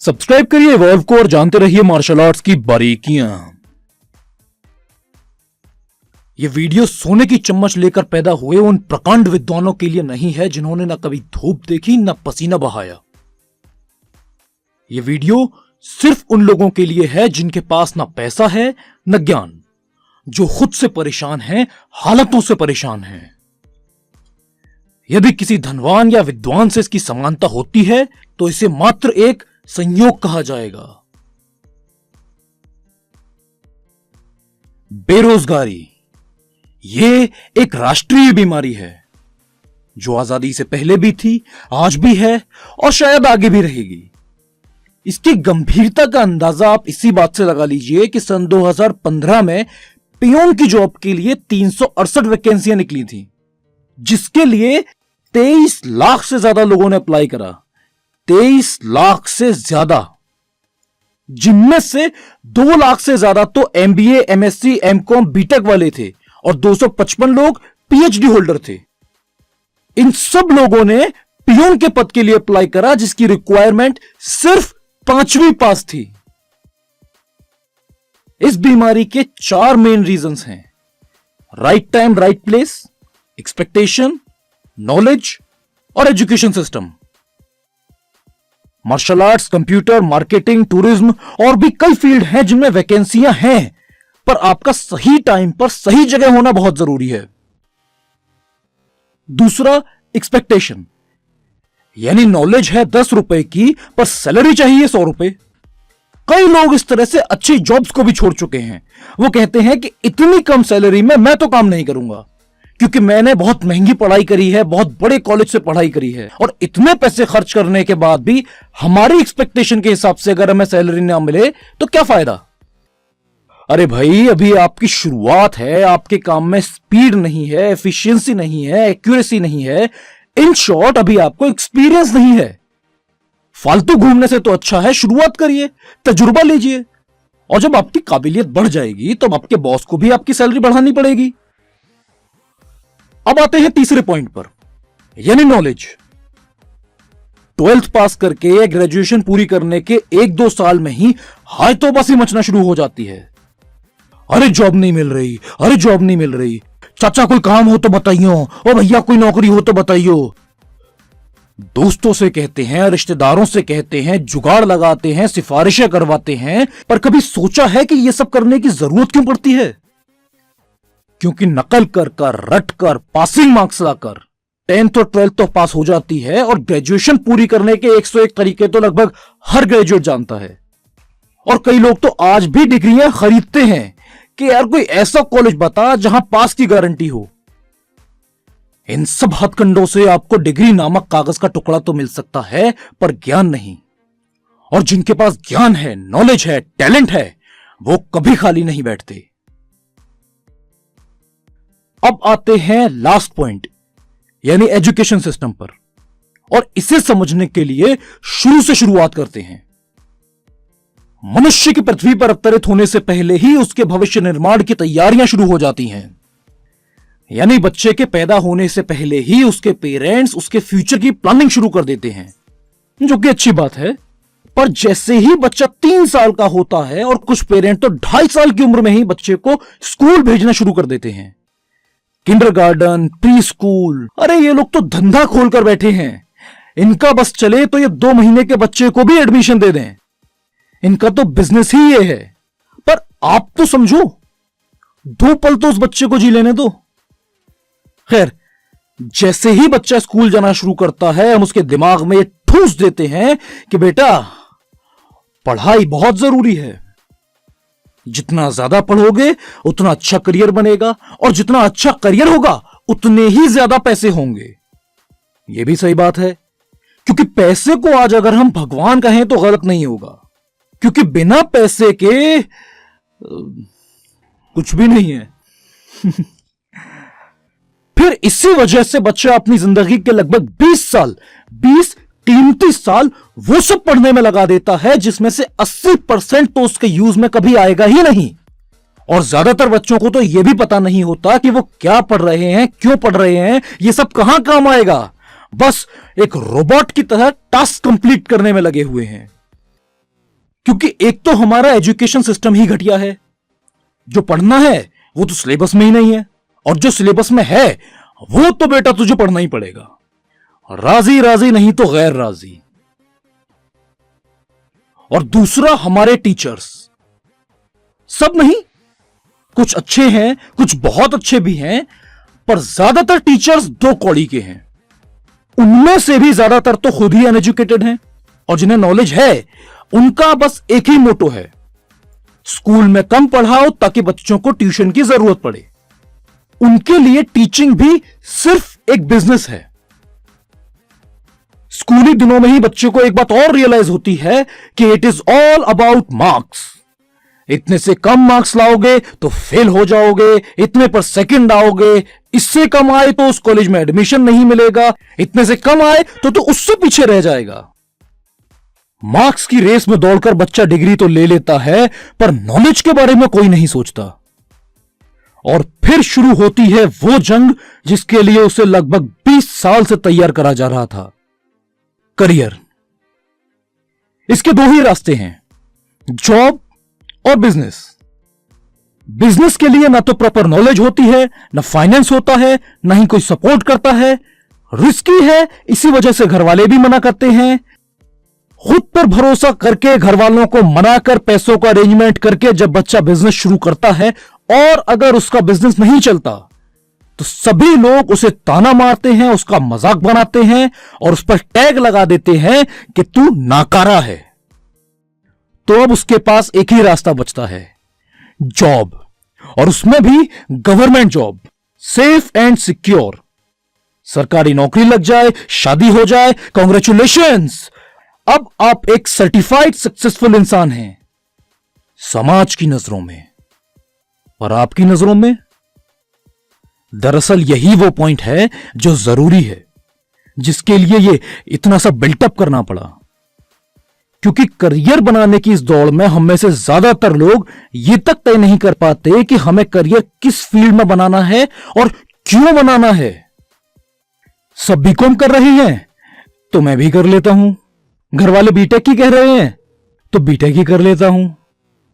Subscribe करिए evolve को और जानते रहिए मार्शल आर्ट्स की बारीकियां। यह वीडियो सोने की चम्मच लेकर पैदा हुए उन प्रकांड विद्वानों के लिए नहीं है जिन्होंने न कभी धूप देखी न पसीना बहाया। यह वीडियो सिर्फ उन लोगों के लिए है जिनके पास न पैसा है न ज्ञान, जो खुद से परेशान हैं, हालतों से परेशान हैं। यदि किसी धनवान या विद्वान से इसकी समानता होती है तो इसे मात्र एक संयोग कहा जाएगा। बेरोजगारी ये एक राष्ट्रीय बीमारी है जो आजादी से पहले भी थी, आज भी है और शायद आगे भी रहेगी। इसकी गंभीरता का अंदाजा आप इसी बात से लगा लीजिए कि सन 2015 में पियोन की जॉब के लिए 368 वैकेंसियां निकली थी, जिसके लिए 23 लाख से ज्यादा लोगों ने अप्लाई करा। 23 लाख से ज्यादा, जिनमें से 2 लाख से ज्यादा तो एमबीए, एमएससी, एमकॉम, बीटेक वाले थे और 255 लोग पीएचडी होल्डर थे। इन सब लोगों ने पियोन के पद के लिए अप्लाई करा, जिसकी रिक्वायरमेंट सिर्फ 5वीं पास थी। इस बीमारी के 4 मेन रीजंस हैं: right time, right place, expectation, knowledge और education system. Martial arts, computer, marketing, tourism और भी कई फील्ड हैं जिनमें वैकेंसियां हैं, पर आपका सही टाइम पर सही जगह होना बहुत जरूरी है। दूसरा, एक्सपेक्टेशन, यानी नॉलेज है 10 रुपए की पर सैलरी चाहिए 100 रुपए। कई लोग इस तरह से अच्छी जॉब्स को भी छोड़ चुके हैं। वो कहते हैं कि इतनी कम सैलरी में मैं तो काम नहीं करूंगा, क्योंकि मैंने बहुत महंगी पढ़ाई करी है, बहुत बड़े कॉलेज से पढ़ाई करी है, और इतने पैसे खर्च करने के बाद भी हमारी एक्सपेक्टेशन के हिसाब से अगर हमें सैलरी ना मिले तो क्या फायदा। अरे भाई, अभी आपकी शुरुआत है, आपके काम में स्पीड नहीं है, एफिशिएंसी नहीं है, एक्यूरेसी नहीं है, इन शॉर्ट अभी आपको एक्सपीरियंस नहीं है। फालतू घूमने से तो अच्छा है शुरुआत करिए, तजुर्बा लीजिए, और जब आपकी काबिलियत बढ़ जाएगी तो आपके बॉस को भी आपकी सैलरी बढ़ानी पड़ेगी। अब आते हैं तीसरे पॉइंट पर, यानी नॉलेज। 12th पास करके या ग्रेजुएशन पूरी करने के 1-2 साल में ही हाय तौबा मचना शुरू हो जाती है। अरे जॉब नहीं मिल रही, अरे जॉब नहीं मिल रही, चाचा कोई काम हो तो बताइयो, और भैया कोई नौकरी हो तो बताइयो। दोस्तों से कहते हैं, रिश्तेदारों से कहते हैं, जुगाड़ लगाते हैं, सिफारिशें करवाते हैं, पर कभी सोचा है कि यह सब करने की जरूरत क्यों पड़ती है? क्योंकि नकल कर रट कर पासिंग मार्क्स लाकर 10th और 12th तो पास हो जाती है, और ग्रेजुएशन पूरी करने के 101 तरीके तो लगभग हर ग्रेजुएट जानता है। और कई लोग तो आज भी डिग्रियां खरीदते हैं कि यार कोई ऐसा कॉलेज बता जहां पास की गारंटी हो। इन सब हथकंडों से आपको डिग्री नामक कागज का टुकड़ा तो मिल सकता है, पर ज्ञान नहीं। और जिनके पास ज्ञान है, नॉलेज है, टैलेंट है, वो कभी खाली नहीं बैठते। अब आते हैं लास्ट पॉइंट, यानी एजुकेशन सिस्टम पर, और इसे समझने के लिए शुरू से शुरुआत करते हैं। मनुष्य की पृथ्वी पर अवतरित होने से पहले ही उसके भविष्य निर्माण की तैयारियां शुरू हो जाती हैं। यानी बच्चे के पैदा होने से पहले ही उसके पेरेंट्स उसके फ्यूचर की प्लानिंग शुरू कर देते हैं, जो कि अच्छी बात है। पर जैसे ही बच्चा 3 साल का होता है, और कुछ पेरेंट तो 2.5 साल की उम्र में ही बच्चे को स्कूल भेजना शुरू कर देते हैं, किंडरगार्टन, प्री स्कूल। अरे ये लोग तो धंधा खोलकर बैठे हैं। इनका बस चले तो ये 2 महीने के बच्चे को भी एडमिशन दे दें। इनका तो बिजनेस ही ये है। पर आप तो समझो, 2 पल तो उस बच्चे को जी लेने दो। खैर, जैसे ही बच्चा स्कूल जाना शुरू करता है, हम उसके दिमाग में ये ठूस देते हैं कि बेटा, पढ़ाई बहुत जरूरी है। जितना ज्यादा पढ़ोगे उतना अच्छा करियर बनेगा, और जितना अच्छा करियर होगा उतने ही ज्यादा पैसे होंगे। यह भी सही बात है, क्योंकि पैसे को आज अगर हम भगवान कहें तो गलत नहीं होगा, क्योंकि बिना पैसे के कुछ भी नहीं है। फिर इसी वजह से बच्चा अपनी जिंदगी के लगभग 20 कीमती साल वो सब पढ़ने में लगा देता है जिसमें से 80% तो उसके यूज में कभी आएगा ही नहीं, और ज्यादातर बच्चों को तो यह भी पता नहीं होता कि वो क्या पढ़ रहे हैं, क्यों पढ़ रहे हैं, ये सब कहां काम आएगा। बस एक रोबोट की तरह टास्क कंप्लीट करने में लगे हुए हैं। क्योंकि एक तो हमारा एजुकेशन सिस्टम ही घटिया है। जो पढ़ना है वो तो सिलेबस में ही नहीं है, और जो सिलेबस में है वो तो बेटा तुझे पढ़ना ही पड़ेगा। राजी राजी नहीं तो गैर राजी। और दूसरा, हमारे टीचर्स सब नहीं, कुछ अच्छे हैं, कुछ बहुत अच्छे भी हैं, पर ज्यादातर टीचर्स दो कौड़ी के हैं। उनमें से भी ज्यादातर तो खुद ही अनएजुकेटेड हैं, और जिन्हें नॉलेज है उनका बस एक ही मोटो है, स्कूल में कम पढ़ाओ ताकि बच्चों को ट्यूशन की जरूरत पड़े। उनके लिए टीचिंग भी सिर्फ एक बिजनेस है। स्कूली दिनों में ही बच्चों को एक बात और रियलाइज होती है कि it is all about marks. इतने से कम मार्क्स लाओगे तो फेल हो जाओगे, इतने पर सेकंड आओगे, इससे कम आए तो उस कॉलेज में एडमिशन नहीं मिलेगा, इतने से कम आए तो उससे पीछे रह जाएगा। मार्क्स की रेस में दौड़कर बच्चा डिग्री तो ले लेता है, पर नॉलेज के बारे में कोई नहीं सोचता। और फिर शुरू होती है वो जंग जिसके लिए उसे लगभग 20 साल से तैयार करा जा रहा था, करियर। इसके दो ही रास्ते हैं, जॉब और बिजनेस। बिजनेस के लिए ना तो प्रॉपर नॉलेज होती है, ना फाइनेंस होता है, ना ही कोई सपोर्ट करता है, रिस्की है, इसी वजह से घर वाले भी मना करते हैं। खुद पर भरोसा करके घर वालों को मनाकर पैसों का अरेंजमेंट करके जब बच्चा बिजनेस शुरू करता है, और अगर उसका बिजनेस नहीं चलता तो सभी लोग उसे ताना मारते हैं, उसका मजाक बनाते हैं और उस पर टैग लगा देते हैं कि तू नाकारा है। तो अब उसके पास एक ही रास्ता बचता है, जॉब, और उसमें भी government job, safe and secure. सरकारी नौकरी लग जाए, शादी हो जाए, कांग्रेचुलेशंस, अब आप एक सर्टिफाइड सक्सेसफुल इंसान हैं समाज की नजरों में। और आपकी नजरों में? दरअसल यही वो पॉइंट है जो जरूरी है, जिसके लिए ये इतना सा बिल्टअप करना पड़ा। क्योंकि करियर बनाने की इस दौड़ में हम में से ज्यादातर लोग ये तक तय नहीं कर पाते कि हमें करियर किस फील्ड में बनाना है और क्यों बनाना है। सब बीकॉम कर रहे हैं तो मैं भी कर लेता हूं, घर वाले बीटेक की कह रहे हैं तो बीटेक ही कर लेता हूं।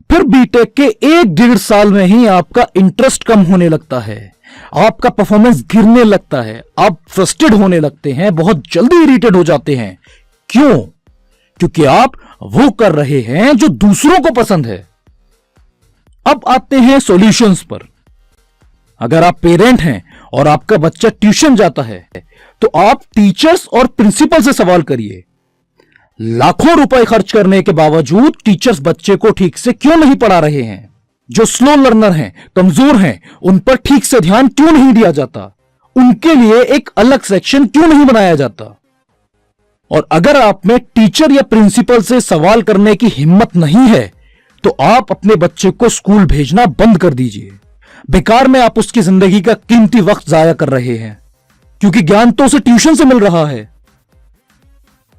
फिर बीटेक के 1-1.5 साल में ही आपका इंटरेस्ट कम होने लगता है, आपका परफॉर्मेंस गिरने लगता है, आप फ्रस्ट्रेट होने लगते हैं, बहुत जल्दी इरिटेट हो जाते हैं। क्यों? क्योंकि आप वो कर रहे हैं जो दूसरों को पसंद है। अब आते हैं सॉल्यूशंस पर। अगर आप पेरेंट हैं और आपका बच्चा ट्यूशन जाता है तो आप टीचर्स और प्रिंसिपल से सवाल करिए, लाखों रुपए खर्च करने के बावजूद टीचर्स बच्चे को ठीक से क्यों नहीं पढ़ा रहे हैं? जो स्लो लर्नर हैं, कमजोर हैं, उन पर ठीक से ध्यान क्यों नहीं दिया जाता? उनके लिए एक अलग सेक्शन क्यों नहीं बनाया जाता? और अगर आप में टीचर या प्रिंसिपल से सवाल करने की हिम्मत नहीं है तो आप अपने बच्चे को स्कूल भेजना बंद कर दीजिए। बेकार में आप उसकी जिंदगी का कीमती वक्त जाया कर रहे हैं, क्योंकि ज्ञान तो उसे ट्यूशन से मिल रहा है।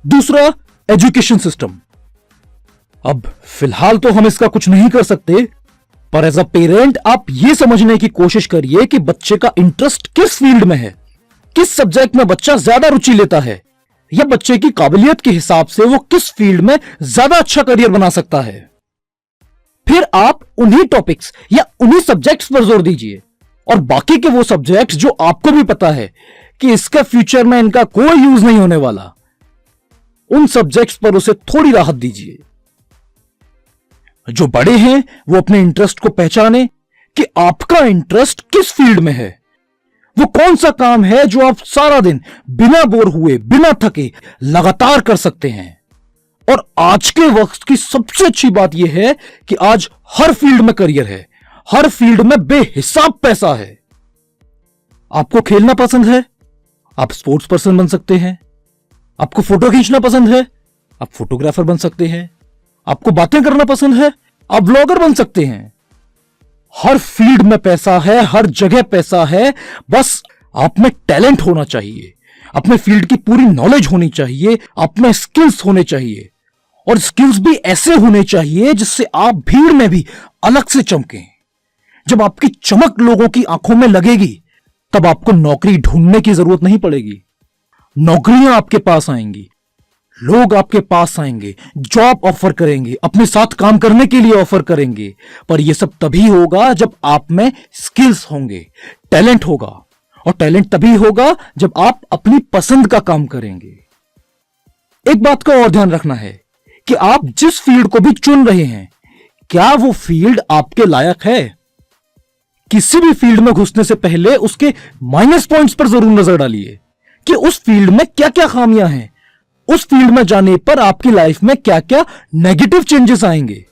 दूसरा, एजुकेशन सिस्टम। अब फिलहाल तो हम इसका कुछ नहीं कर सकते, पर एज अ पेरेंट आप यह समझने की कोशिश करिए कि बच्चे का इंटरेस्ट किस फील्ड में है, किस सब्जेक्ट में बच्चा ज्यादा रुचि लेता है, या बच्चे की काबिलियत के हिसाब से वो किस फील्ड में ज्यादा अच्छा करियर बना सकता है। फिर आप उन्हीं टॉपिक्स या उन्हीं सब्जेक्ट्स पर जोर दीजिए, और बाकी के वो सब्जेक्ट्स जो आपको भी पता है कि इसका फ्यूचर में इनका कोई यूज नहीं होने वाला, उन सब्जेक्ट्स पर उसे थोड़ी राहत दीजिए। जो बड़े हैं वो अपने इंटरेस्ट को पहचाने कि आपका इंटरेस्ट किस फील्ड में है, वो कौन सा काम है जो आप सारा दिन बिना बोर हुए, बिना थके लगातार कर सकते हैं। और आज के वक्त की सबसे अच्छी बात यह है कि आज हर फील्ड में करियर है, हर फील्ड में बेहिसाब पैसा है। आपको खेलना पसंद है, आप स्पोर्ट्स पर्सन बन सकते हैं। आपको फोटो खींचना पसंद है, आप फोटोग्राफर बन सकते हैं। आपको बातें करना पसंद है, आप ब्लॉगर बन सकते हैं। हर फील्ड में पैसा है, हर जगह पैसा है, बस आप में टैलेंट होना चाहिए, अपने फील्ड की पूरी नॉलेज होनी चाहिए, आप में स्किल्स होने चाहिए, और स्किल्स भी ऐसे होने चाहिए जिससे आप भीड़ में भी अलग से चमकें। जब आपकी चमक लोगों की आंखों में लगेगी, तब आपको नौकरी ढूंढने की जरूरत नहीं पड़ेगी। नौकरियां आपके पास आएंगी, लोग आपके पास आएंगे, जॉब ऑफर करेंगे, अपने साथ काम करने के लिए ऑफर करेंगे। पर यह सब तभी होगा जब आप में स्किल्स होंगे, टैलेंट होगा। और टैलेंट तभी होगा जब आप अपनी पसंद का काम करेंगे। एक बात का और ध्यान रखना है कि आप जिस फील्ड को भी चुन रहे हैं, क्या वो फील्ड आपके लायक है। किसी भी फील्ड में घुसने से पहले उसके माइनस पॉइंट्स पर जरूर नजर डालिए कि उस फील्ड में क्या क्या खामियां हैं। उस फील्ड में जाने पर आपकी लाइफ में क्या क्या नेगेटिव चेंजेस आएंगे।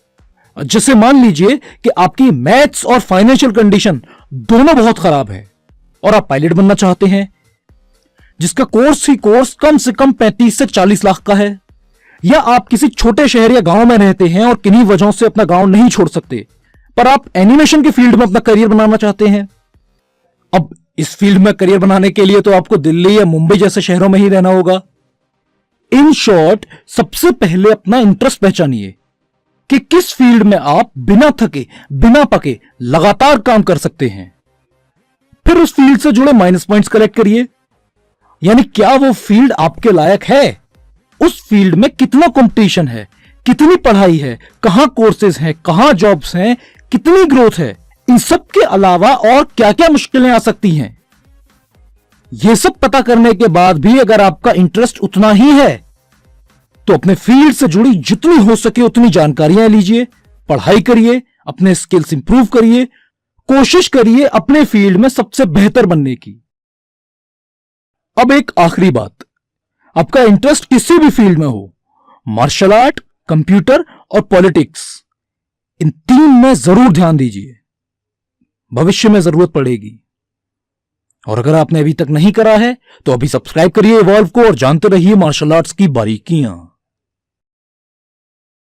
जैसे मान लीजिए कि आपकी मैथ्स और फाइनेंशियल कंडीशन दोनों बहुत खराब है और आप पायलट बनना चाहते हैं, जिसका कोर्स कम से कम 35 से 40 लाख का है। या आप किसी छोटे शहर या गांव में रहते हैं और किन्हीं वजहों से अपना गांव नहीं छोड़ सकते, पर आप एनिमेशन के फील्ड में अपना करियर बनाना चाहते हैं। अब इस फील्ड में करियर बनाने के लिए तो आपको दिल्ली या मुंबई जैसे शहरों में ही रहना होगा। इन शॉर्ट, सबसे पहले अपना इंटरेस्ट पहचानिए कि किस फील्ड में आप बिना थके, बिना पके लगातार काम कर सकते हैं। फिर उस फील्ड से जुड़े माइनस पॉइंट्स कलेक्ट करिए, यानी क्या वो फील्ड आपके लायक है, उस फील्ड में कितना कंपटीशन है, कितनी पढ़ाई है, कहां कोर्सेज हैं, कहां जॉब्स हैं, कितनी ग्रोथ है। इन सब के अलावा और क्या क्या मुश्किलें आ सकती हैं। यह सब पता करने के बाद भी अगर आपका इंटरेस्ट उतना ही है, तो अपने फील्ड से जुड़ी जितनी हो सके उतनी जानकारियां लीजिए, पढ़ाई करिए, अपने स्किल्स इंप्रूव करिए, कोशिश करिए अपने फील्ड में सबसे बेहतर बनने की। अब एक आखिरी बात, आपका इंटरेस्ट किसी भी फील्ड में हो, मार्शल आर्ट, कंप्यूटर और पॉलिटिक्स, इन 3 में जरूर ध्यान दीजिए, भविष्य में जरूरत पड़ेगी। और अगर आपने अभी तक नहीं करा है तो अभी सब्सक्राइब करिए इवॉल्व को और जानते रहिए मार्शल आर्ट्स की बारीकियां।